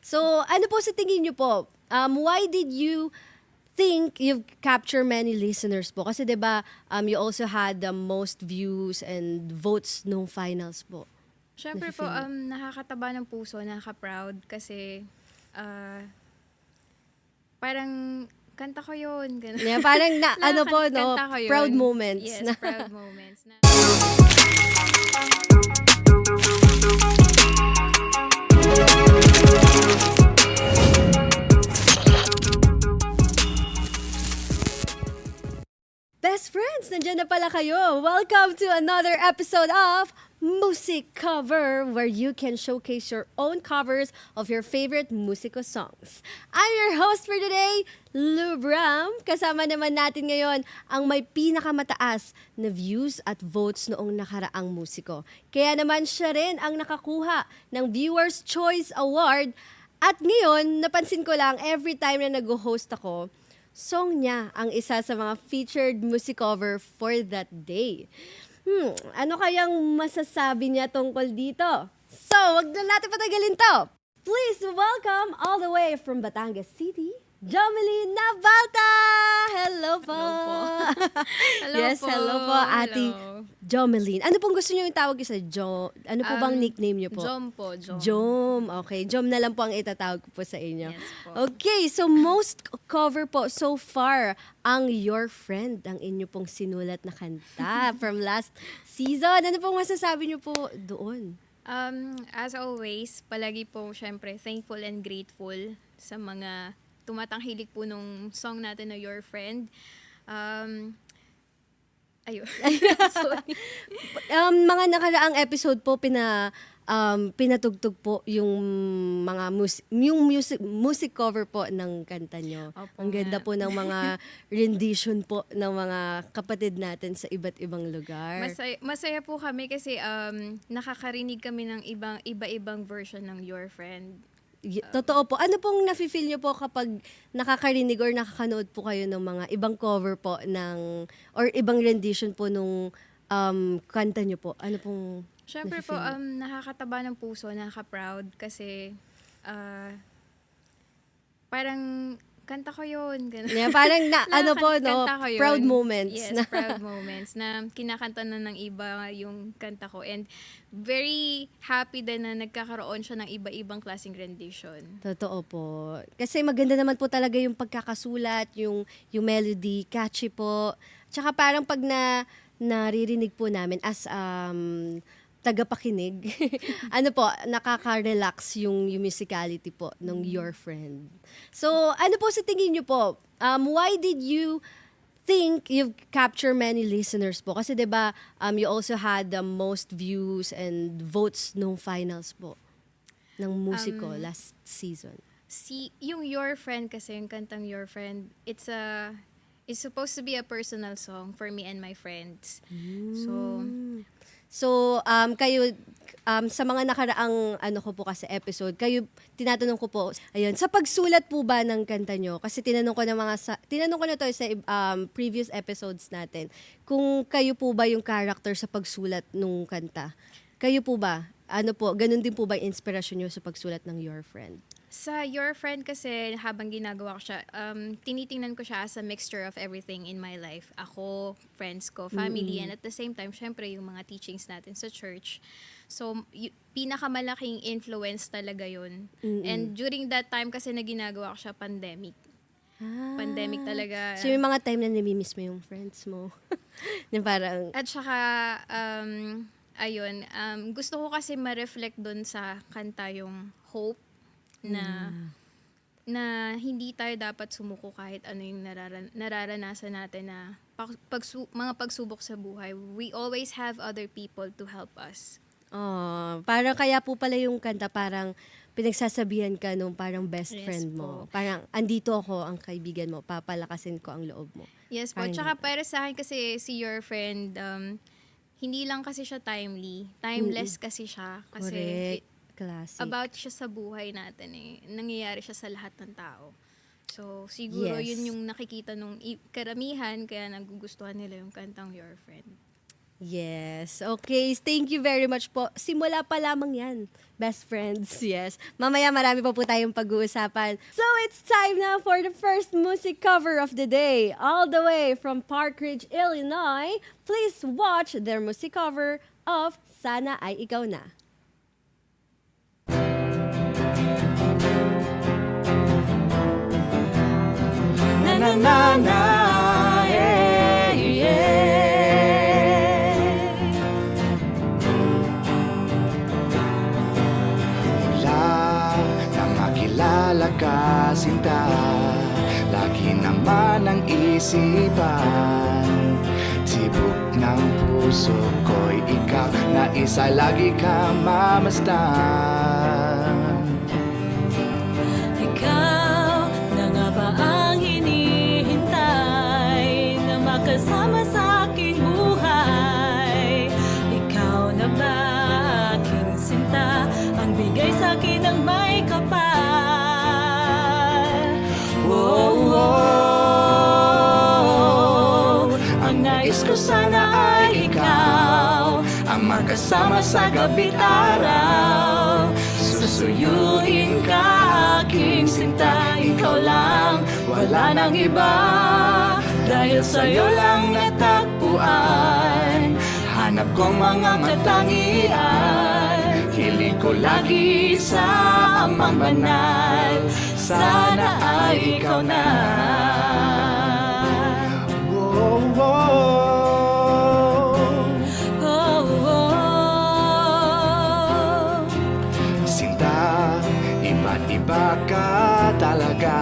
So, ano po sa tingin niyo po? Why did you think you've captured many listeners po? Kasi 'di ba, you also had the most views and votes nung finals po. Siyempre po, Nafe-feel niyo? nakakataba ng puso, nakaka-proud kasi parang kanta ko yun. Ganun. Yeah, parang na ano po no, Kanta ko yun. proud moments Yes, na. proud moments. Na, Best friends, nandiyan na pala kayo. Welcome to another episode of Music Cover, where you can showcase your own covers of your favorite musical songs. I'm your host for today, Lou Bram. Kasama naman natin ngayon ang may pinakamataas na views at votes noong nakaraang musiko. Kaya naman siya rin ang nakakuha ng Viewer's Choice Award. At ngayon, napansin ko lang every time na nag-host ako, song niya ang isa sa mga featured music cover for that day. Ano kayang masasabi niya tungkol dito? So, wag na natin patagalin to. Please welcome all the way from Batangas City, Jomeline Navalta! Hello po! hello Yes, po. hello po, Ate Hello. Jomeline. Ano pong gusto niyo yung tawag sa Jo? Ano po bang nickname niyo po? Jom po, Jom. Jom. Okay, Jom na lang po ang itatawag ko po sa inyo. Yes po. Okay, so most cover po so far ang Your Friend, ang inyo pong sinulat na kanta from last season. Ano pong masasabi niyo po doon? As always, palagi po syempre thankful and grateful sa mga tumatanghilik po nung song natin na Your Friend. Ayun. Sorry. Mga nakaraang episode po pinatugtog po yung mga music cover po ng kanta nyo. Opo Ang ganda nga. po ng mga rendition po ng mga kapatid natin sa iba't ibang lugar. Masaya po kami kasi nakakarinig kami ng iba-ibang version ng Your Friend. Totoo po. Ano pong nafe-feel nyo po kapag nakakarinig or nakakanood po kayo ng mga ibang cover po or ibang rendition po nung kanta nyo po? Ano pong Siyempre po, nakakataba ng puso, nakaka-proud kasi parang kanta ko yun. Ganun. Yeah, parang ano po no, Kanta ko yun. proud moments Yes, na. proud moments na kinakanta na ng iba yung kanta ko. And very happy din na nagkakaroon siya ng iba-ibang klaseng rendition. Totoo po. Kasi maganda naman po talaga yung pagkakasulat, yung melody, catchy po. Tsaka parang pag naririnig po namin as tagapakinig, ano po, nakaka-relax yung musicality po ng Your Friend. So, ano po sa tingin niyo po? Why did you think you've captured many listeners po? Kasi 'di ba, you also had the most views and votes nung finals po ng musiko last season. Yung Your Friend kasi, yung kantang Your Friend, it's supposed to be a personal song for me and my friends. So, kayo, sa mga nakaraang ko po kasi episode, kayo, tinatanong ko po, ayun, sa pagsulat po ba ng kanta nyo? Kasi tinanong ko na to sa previous episodes natin, kung kayo po ba yung character sa pagsulat nung kanta? Kayo po ba? Ano po, ganun din po ba yung inspirasyon nyo sa pagsulat ng Your Friend? Sa Your Friend kasi, habang ginagawa ko siya, tinitingnan ko siya as a mixture of everything in my life. Ako, friends ko, family, and at the same time, syempre, yung mga teachings natin sa church. So, pinakamalaking influence talaga yun. And during that time kasi na ginagawa ko siya, pandemic. Pandemic talaga. So, yung mga time na namimiss mo yung friends mo. na parang, At saka, ayun, gusto ko kasi ma-reflect dun sa kanta yung hope na hindi tayo dapat sumuko kahit ano yung nararanasan natin na mga pagsubok sa buhay. We always have other people to help us. parang kaya po pala yung kanta, parang pinagsasabihan ka nung parang best Yes friend mo. po. Parang, andito ako, ang kaibigan mo, papalakasin ko ang loob mo. Yes po. Parang Tsaka para sa akin kasi si Your Friend, hindi lang kasi siya timely. Timeless kasi siya. Kasi Correct. Classic. about siya sa buhay natin eh. Nangyayari siya sa lahat ng tao. So, siguro Yes. yun yung nakikita nung karamihan, kaya nagugustuhan nila yung kantang Your Friend. Yes. Okay. Thank you very much po. Simula pa lamang yan. Best friends. Yes. Mamaya marami pa po tayong pag-uusapan. So it's time now for the first music cover of the day. All the way from Park Ridge, Illinois. Please watch their music cover of Sana Ay Ikaw Na. Na na na na, yeah, yeah. Mula nang makilala ka, sinta, lagi naman ang isipan. Tibok ng puso ko'y ikaw na isa lagi ka mamasdan. Ikaw na nga ba ang hinihintay na makasama sa aking buhay? Ikaw na ba aking sinta, ang bigay sa akin ng may kapal? Oh, oh, ang nais ko sana ay ikaw, ang magkasama sa gabi't araw. Susuyuin ka, aking sinta, ikaw lang, wala nang iba. Dahil sa'yo lang natagpuan, hanap kong mga katangian. Hiling ko lagi sa amang banal, sana ay ikaw na. Oh, oh. Oh, oh. Sinta, iba't iba ka talaga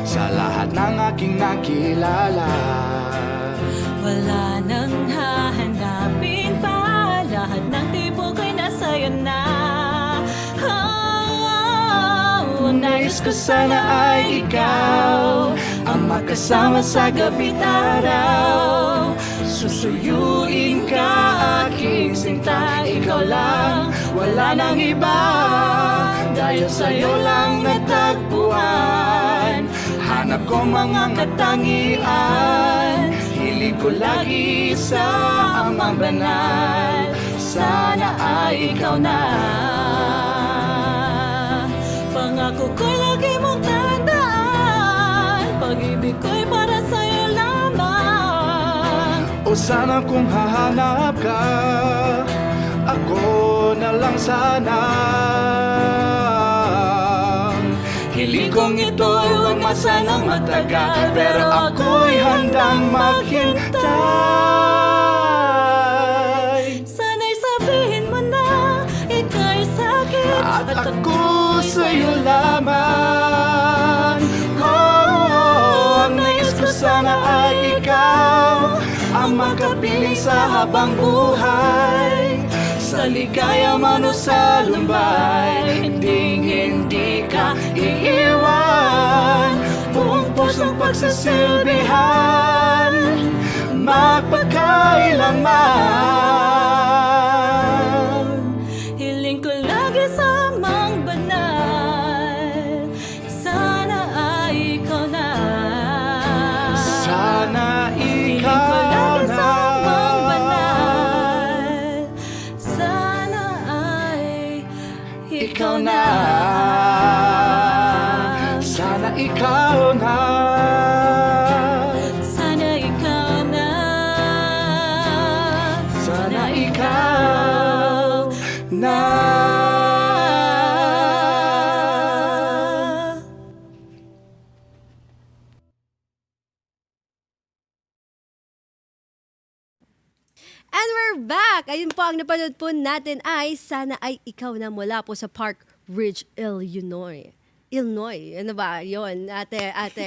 sa lahat ng aking nakilala. Wala nang hahanapin pa, lahat ng tipo ko'y nasa'yo na. Ang nais ko sana ay ikaw, ang magkasama sa gabi't araw. Susuyuin ka, aking sinta, ikaw lang, wala nang iba. Dahil sa'yo lang natagpuan, hanap ko mga katangian. Hiling ko lagi sa amang banal, sana ay ikaw na. Pangako ko'y lagi mong tandaan, pag-ibig ko'y para sa'yo lamang. O sana kung hahanap ka, ako na lang sana. Hiling kong ito'y huwag masanang matagal, pero ako'y handang maghintay. Sana'y sabihin mo na ika'y sa'kin At ako sa'yo lamang. Oh, ang nais ko sana ay ikaw, ang makapiling sa habang buhay. Sa ligaya man o sa lumbay, hindi ka iiwan. Buong pusong pagsasilbihan, magpakailanman. Hiling ko lagi sa amang banal, sana ay ikaw na. Sana Hiling ko ikaw lagi na. sa amang banal, sana ay Ikaw na. Sana ikaw na. Sana ikaw na. Sana ikaw na. And we're back! Ayun po, ang napanood po natin ay Sana Ay Ikaw Na mula po sa Park Ridge, Illinois. Illinois, ano ba? Yun, ate.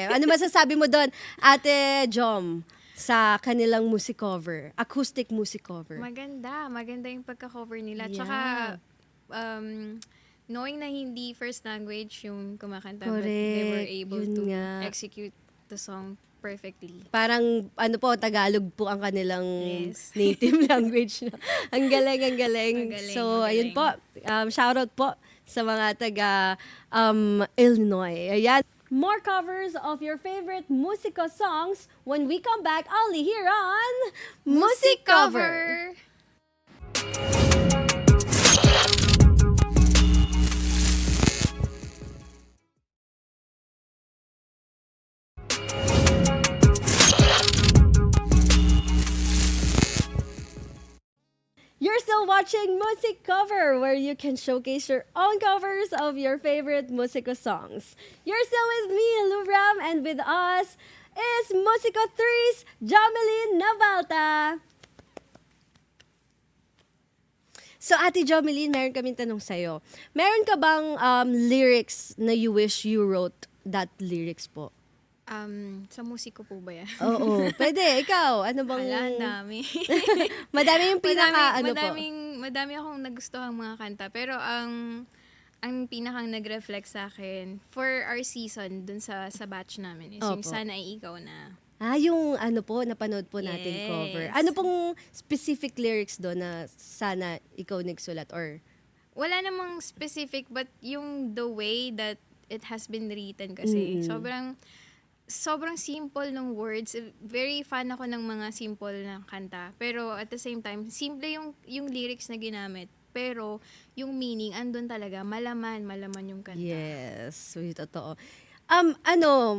Ano masasabi mo doon, ate Jom, sa kanilang music cover, acoustic music cover? Maganda yung pagka-cover nila. Yeah. Tsaka, knowing na hindi first language yung kumakanta, but they Correct. were able Yun to nga. execute the song perfectly. Parang, ano po, Tagalog po ang kanilang Yes. native language. No? Ang galing, ang galing. Magaling, So, magaling. ayun po, shoutout po sa mga taga Illinois. Ayan. more covers of your favorite musical songs when we come back only here on Music Cover. You're still watching Music Cover, where you can showcase your own covers of your favorite musical songs. You're still with me, Lubram, and with us is Musico 3's Jomeline Navalta. So, Ate Jomeline, meron kaming tanong sa'yo. Meron ka bang lyrics na you wish you wrote that lyrics po? Sa musiko po ba yan? Oo, pwede. Ikaw, ano bang... Wala, ang dami. Madami yung pinaka, Madami akong nagustuhang mga kanta. Pero ang pinakang nag-reflect sa akin for our season dun sa batch namin is yung Opo. Sana Ay Ikaw Na. Yung ano po, napanood po natin Yes. cover. Ano pong specific lyrics doon na sana ikaw nagsulat or... Wala namang specific but yung the way that it has been written kasi sobrang simple ng words. Very fan ako ng mga simple na kanta. Pero at the same time, simple yung lyrics na ginamit. Pero yung meaning, andun talaga. Malaman yung kanta. Yes, totoo.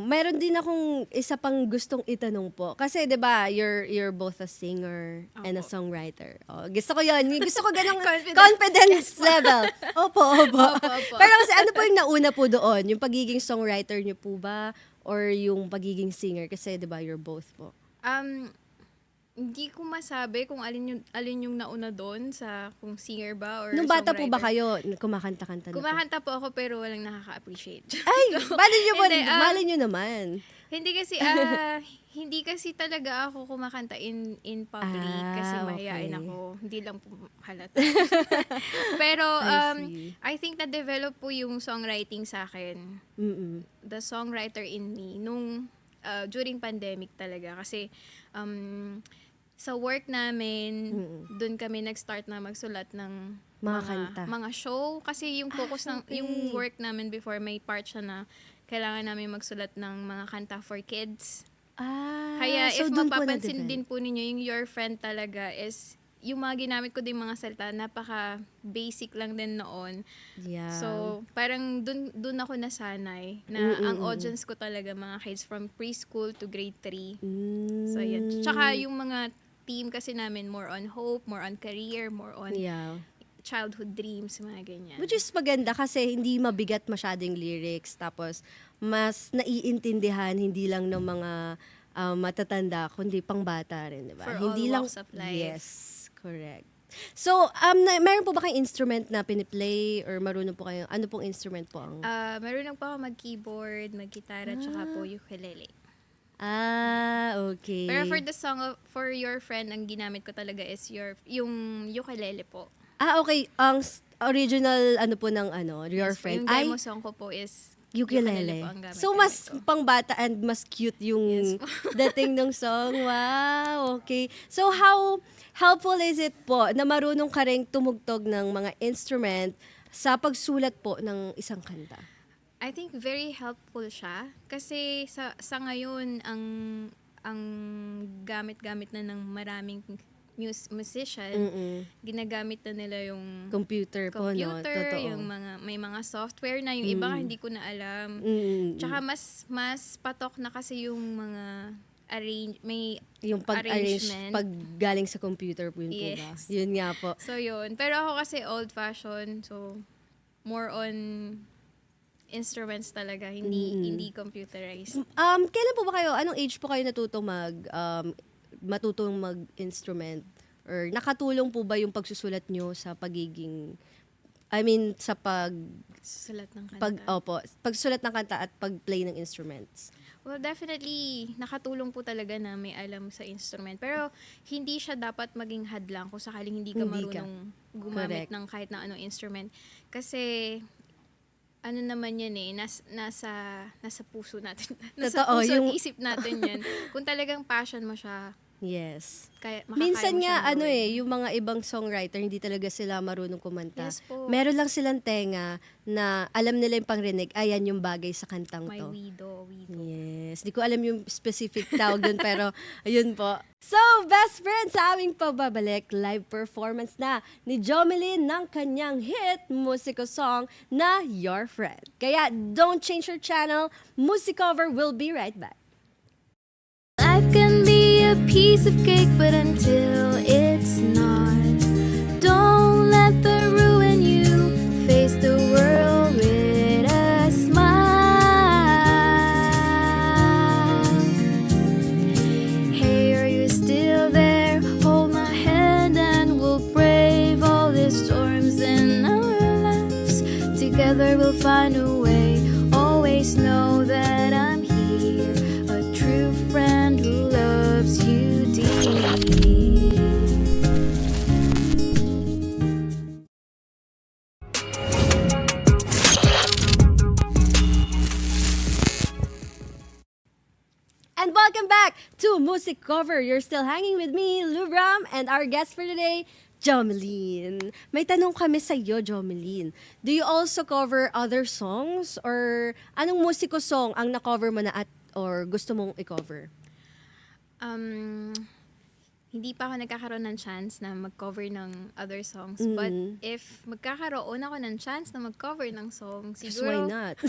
Meron din akong isa pang gustong itanong po. Kasi 'di ba, you're both a singer and a Opo. songwriter. Oh, gusto ko 'yon. Gusto ko ganong Confidence. confidence level. Opo. Opo. Pero kasi ano po yung nauna po doon? Yung pagiging songwriter niyo po ba or yung pagiging singer? Kasi 'di ba, you're both po. Hindi ko masabi kung alin yung nauna doon sa kung singer ba or Nung bata po ba songwriter. kayo, kumakanta-kanta na po? Kumakanta po ako pero walang nakaka-appreciate. Ay, Hindi, mali nyo naman. Hindi kasi talaga ako kumakanta in public kasi mahihain okay. ako. Hindi lang po halata. Pero see. I think na-develop po yung songwriting sa akin. The songwriter in me nung during pandemic talaga kasi sa work namin, doon kami nag-start na magsulat ng Mga kanta. mga show kasi yung focus ng okay. yung work namin before may part siya na kailangan namin magsulat ng mga kanta for kids. Kaya so if dun po mapapansin na-develop. din po ninyo, yung Your Friend talaga is yung mga ginamit ko din mga salita, napaka basic lang din noon. Yeah. So, parang dun ako nasanay na ang audience ko talaga mga kids from preschool to grade 3. So, yun. Tsaka yung mga team kasi namin, more on hope, more on career, more on Yeah. childhood dreams, mga ganyan. Which is maganda kasi hindi mabigat masyadong lyrics. Tapos, mas naiintindihan, hindi lang ng mga matatanda, kundi pangbata rin, di ba? For Hindi all walks of life. Yes, correct. So, meron po ba kayong instrument na piniplay or marunong po kayo? Ano pong instrument po ang... Marunong pa ako mag-keyboard, mag-gitara, tsaka po ukulele. Okay. Pero for the song for Your Friend, ang ginamit ko talaga is yung ukulele po. Okay. Ang original, po ng Your Yes, Friend, yung demo song ko po is ukulele. po ang gamit So, mas ko. pangbata and mas cute yung Yes po. dating ng song. Wow, okay. So, how helpful is it po na marunong ka rin tumugtog ng mga instrument sa pagsulat po ng isang kanta? I think very helpful siya kasi sa ngayon ang gamit-gamit na ng maraming musician, ginagamit na nila yung Computer po, no? computer, Totoo. yung may mga software na yung iba hindi ko na alam. Tsaka mas patok na kasi yung mga may Yung pag-arrange, arrangement. pag galing sa computer po yun po ba? Yes. Yun nga po. So yun. Pero ako kasi old-fashioned, so more on instruments talaga, hindi computerized. Kailan po ba kayo, anong age po kayo natutong matutong mag-instrument? Or nakatulong po ba yung pagsusulat nyo sa pagiging, sa Sulat ng kanta. pagsulat ng kanta at pag-play ng instruments? Well, definitely, nakatulong po talaga na may alam sa instrument. Pero, hindi siya dapat maging hadlang kung sakaling hindi ka Hindi ka. marunong gumamit Correct. ng kahit na anong instrument. Kasi, ano naman yan nasa puso natin. Nasa Totoo, puso at yung- isip natin yan. Kung talagang passion mo siya, Yes. Kaya makakaya Minsan mo nga, siyang gawin. yung mga ibang songwriter, hindi talaga sila marunong kumanta. Yes po. Meron lang silang tenga na alam nila yung pangrinig, ayan yung bagay sa kantang My to. widow. Yes. Di ko alam yung specific tawag dun, pero ayun po. So, best friends, sa aming pagbabalik, live performance na ni Jomelyn ng kanyang hit musical song na Your Friend. Kaya, don't change your channel. Musicover will be right back. Life can be a piece of cake, but until it's not, don't let that ruin you. Face the world with a smile. Hey, are you still there? Hold my hand and we'll brave all the storms in our lives. Together we'll find a way. Always know that I'm here, a true friend who loves you deeply. And welcome back to Music Cover. You're still hanging with me, Lubram, and our guest for today, Jomelyn. May tanong kami sa iyo, Jomelyn. Do you also cover other songs? Or anong musiko song ang na-cover mo na or gusto mong i-cover? Hindi pa ako nagkakaroon ng chance na mag-cover ng other songs. But if magkakaroon ako ng chance na mag-cover ng song, Why siguro, not?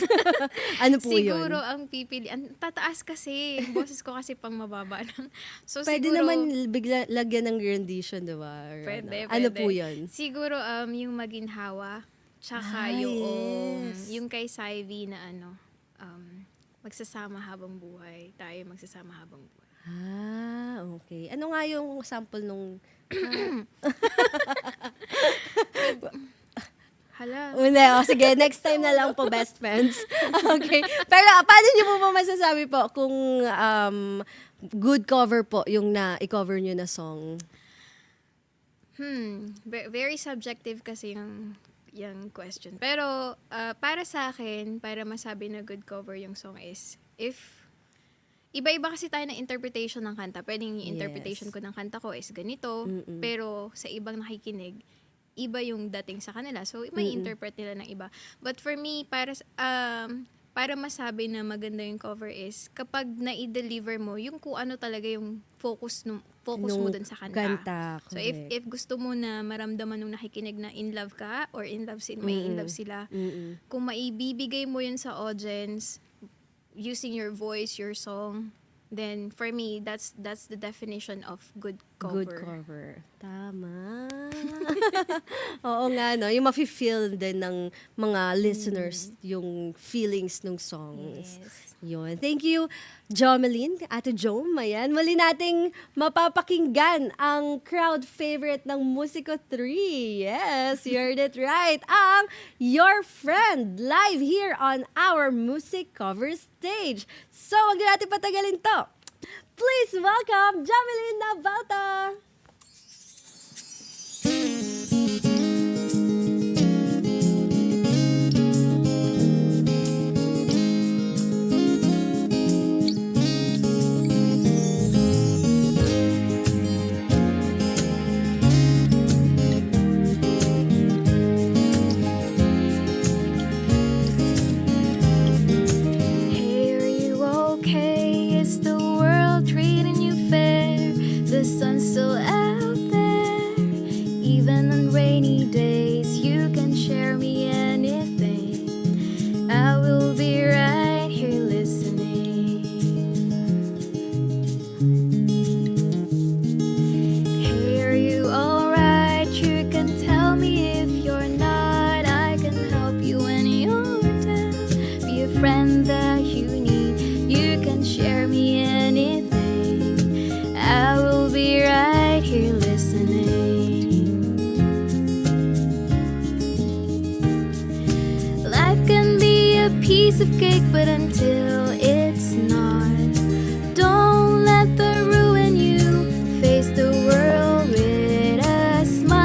Ano po siguro yun? ang pipili, ang tataas kasi, yung boses ko kasi pang mababa lang. So Pwede siguro, naman bigla lagyan ng rendition, di ba? Or Pwede, ano pwede. po yun? Siguro yung Maginhawa, tsaka yes. yung kay Saivy na magsasama habang buhay. Tayo magsasama habang buhay. Okay. Ano nga yung sample nung... Hala. Una, sige, next time na lang po, best friends. Okay. Pero paano niyo po masasabi po kung good cover po yung i-cover niyo na song? Very subjective kasi yung question. Pero para sa akin, para masabi na good cover yung song is, if iba-iba kasi tayo ng interpretation ng kanta. Pwedeng yung interpretation ko ng kanta ko is ganito, pero sa ibang nakikinig, iba yung dating sa kanila. So, may interpret nila ng iba. But for me, para masabi na maganda yung cover is, kapag na-deliver mo, yung kung ano talaga yung focus mo dun sa kanta. So, if gusto mo na maramdaman nung nakikinig na in love ka, or in love sila, kung maibibigay mo yun sa audience, using your voice, your song, then for me, that's the definition of good cover. Good cover. Tama. Oo nga, no? Yung mafe-feel din ng mga listeners yung feelings ng songs. Yes. Yun. Thank you, Jomelyn, Ate Jom. Ayan. Muli nating mapapakinggan ang crowd favorite ng Musico 3. Yes, you heard it right. Ang Your Friend, live here on our Music Cover stage. So, wag na natin patagalin to. Please welcome Jomelyn Navalta. Hey, are you okay? Is the world treating you fair? The sun's still out there. Even on rainy days, you can share me anything. I will be right here listening. Hey, are you alright? You can tell me if you're not. I can help you when you're down. Be a friend that you need. You can share me anything. I will be right here listening. Life can be a piece of cake, but until it's not, don't let that ruin you. Face the world with a smile.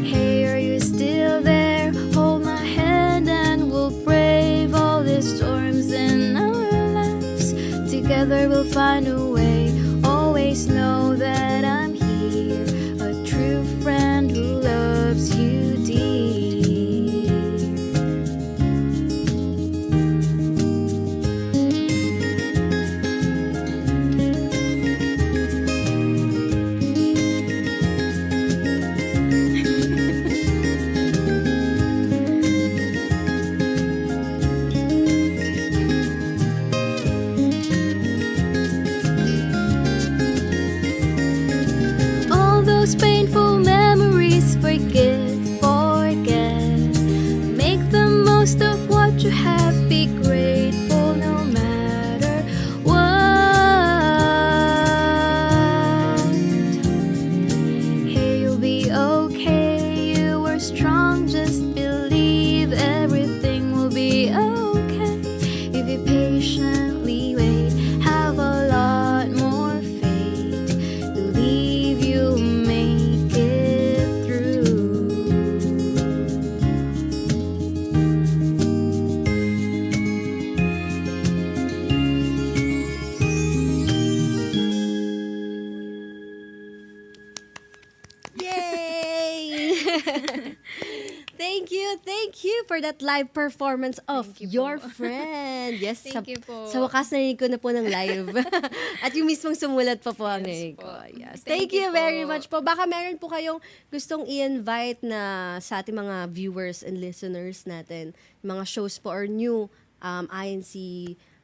Hey, are you still there? Hold my hand and we'll brave all the storms in our lives. will find a way. Always know that I'm here, a true friend who loves you dear. All those painful memories, forget. Make the most of what you have, be grateful no matter what. Hey, you'll be okay, you were strong, just believe everything will be okay. If you patiently wait, have a lot more faith, believe you'll make it through. Yay! Thank you for that live performance of Thank you your po. friend. Yes, Thank you po. Sa wakas narinig ko na po ng live. At yung mismong sumulat pa po ang Yes narinig po. ko. Yes. Thank Thank you you very po. much po. Baka meron po kayong gustong i-invite na sa ating mga viewers and listeners natin, mga shows po or new INC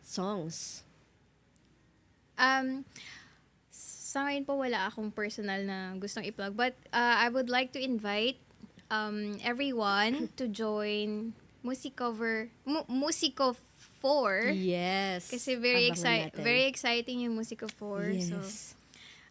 songs. Sa ngayon po wala akong personal na gustong i-plug, but I would like to invite everyone to join Musico 4. Yes. Kasi very Abangan natin. very exciting yung Musico 4. Yes. So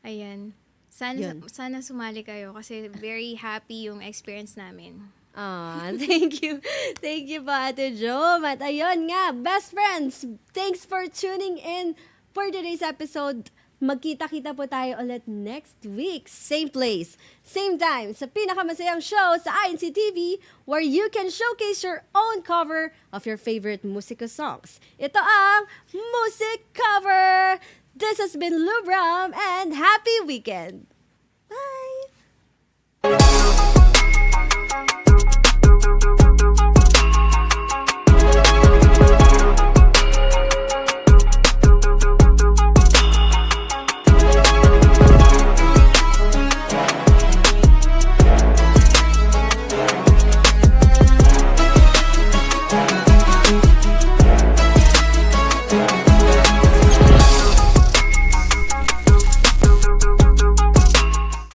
ayan. Yun. Sana sumali kayo kasi very happy yung experience namin. Thank you. Thank you po, Ate Jo. At ayun nga, best friends, thanks for tuning in for today's episode. Magkita-kita po tayo ulit next week. Same place, same time, sa pinakamasayang show sa INC TV where you can showcase your own cover of your favorite Musico songs. Ito ang Music Cover! This has been Lou Bram and happy weekend!